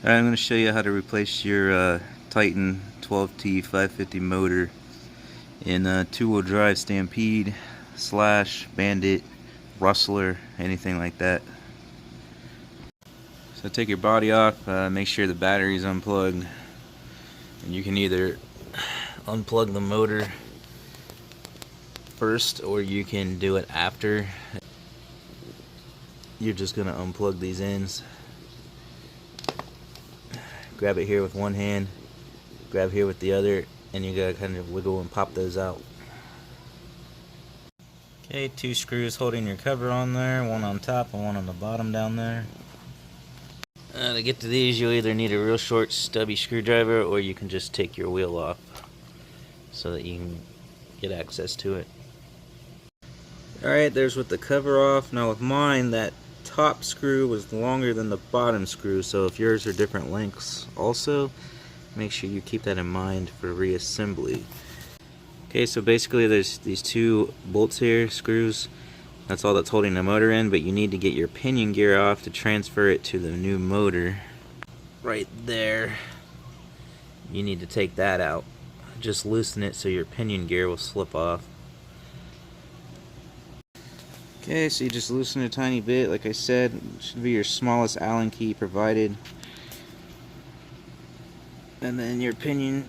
Alright, I'm going to show you how to replace your Titan 12T 550 motor in a two-wheel drive Stampede Slash Bandit Rustler, anything like that. So take your body off, make sure the battery's unplugged, and you can either unplug the motor first or you can do it after. You're just going to unplug these ends. Grab it here with one hand, grab here with the other, and you gotta kind of wiggle and pop those out. Okay, 2 screws holding your cover on there, one on top and one on the bottom down there. To get to these, you'll either need a real short stubby screwdriver or you can just take your wheel off so that you can get access to it. Alright, there's with the cover off. Now with mine, that top screw was longer than the bottom screw, so if yours are different lengths also, make sure you keep that in mind for reassembly. Okay, so basically there's these 2 bolts here, screws. That's all that's holding the motor in, but you need to get your pinion gear off to transfer it to the new motor. Right there. You need to take that out. Just loosen it so your pinion gear will slip off. Okay, so you just loosen it a tiny bit. Like I said, it should be your smallest Allen key provided. And then your pinion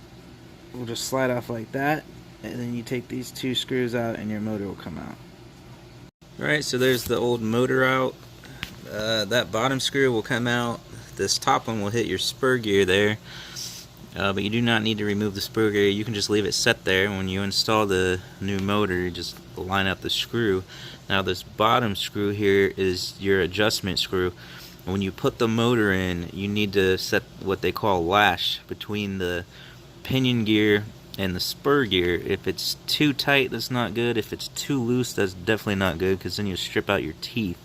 will just slide off like that. And then you take these 2 screws out and your motor will come out. Alright, so there's the old motor out. That bottom screw will come out. This top one will hit your spur gear there. But you do not need to remove the spur gear. You can just leave it set there. When you install the new motor, you just line up the screw. Now this bottom screw here is your adjustment screw. When you put the motor in, you need to set what they call lash between the pinion gear and the spur gear. If it's too tight, that's not good. If it's too loose, that's definitely not good, because then you'll strip out your teeth.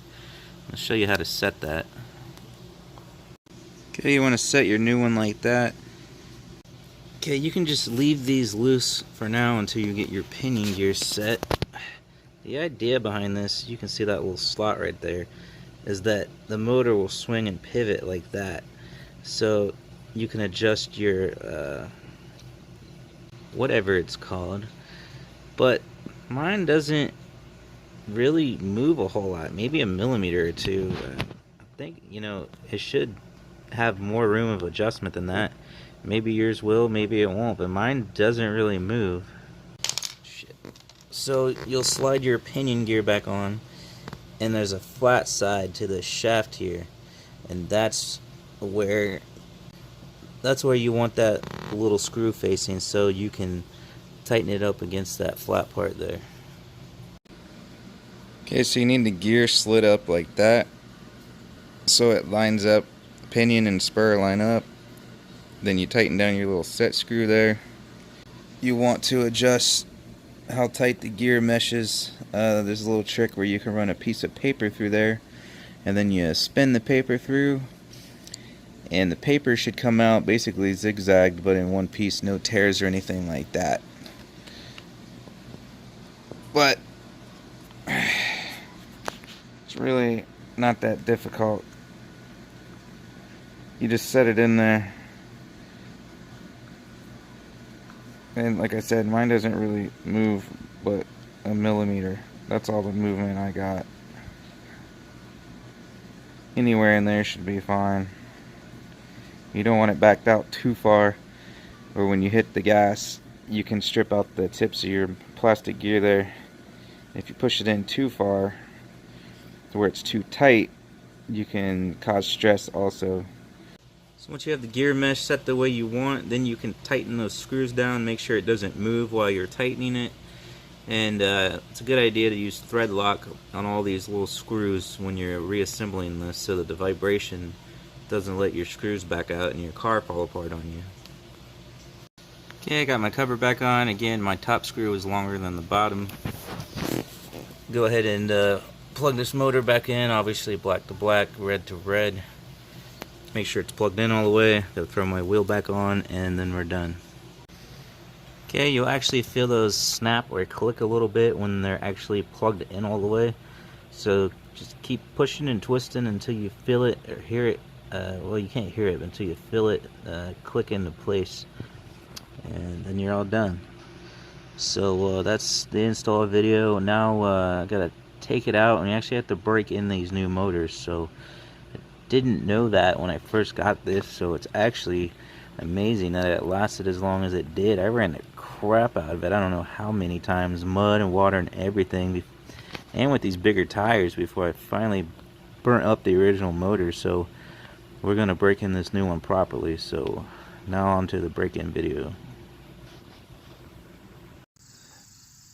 I'll show you how to set that. Okay, you want to set your new one like that. Okay, you can just leave these loose for now until you get your pinion gear set. The idea behind this, you can see that little slot right there, is that the motor will swing and pivot like that. So you can adjust your whatever it's called. But mine doesn't really move a whole lot, maybe a millimeter or two. I think, you know, it should have more room of adjustment than that. Maybe yours will, maybe it won't, but mine doesn't really move. Shit. So you'll slide your pinion gear back on, and there's a flat side to the shaft here, and that's where you want that little screw facing, so you can tighten it up against that flat part there. Okay, so you need the gear slid up like that so it lines up, pinion and spur line up. Then you tighten down your little set screw there. You want to adjust how tight the gear meshes. There's a little trick where you can run a piece of paper through there, and then you spin the paper through, and the paper should come out basically zigzagged, but in one piece, no tears or anything like that. But it's really not that difficult. You just set it in there. And like I said, mine doesn't really move but a millimeter. That's all the movement I got. Anywhere in there should be fine. You don't want it backed out too far, or when you hit the gas, you can strip out the tips of your plastic gear there. If you push it in too far to where it's too tight, you can cause stress also. So once you have the gear mesh set the way you want, then you can tighten those screws down, make sure it doesn't move while you're tightening it. And it's a good idea to use thread lock on all these little screws when you're reassembling this, so that the vibration doesn't let your screws back out and your car fall apart on you. Okay, I got my cover back on. Again, my top screw is longer than the bottom. Go ahead and plug this motor back in, obviously black to black, red to red. Make sure it's plugged in all the way. Gotta throw my wheel back on, and then we're done. Okay, you'll actually feel those snap or click a little bit when they're actually plugged in all the way. So just keep pushing and twisting until you feel it or hear it well, you can't hear it until you feel it click into place, and then you're all done. So that's the install video. Now I gotta take it out, and you actually have to break in these new motors. So I didn't know that when I first got this, so it's actually amazing that it lasted as long as it did. I ran the crap out of it, I don't know how many times, mud and water and everything, and with these bigger tires, before I finally burnt up the original motor. So we're gonna break in this new one properly. So now on to the break-in video.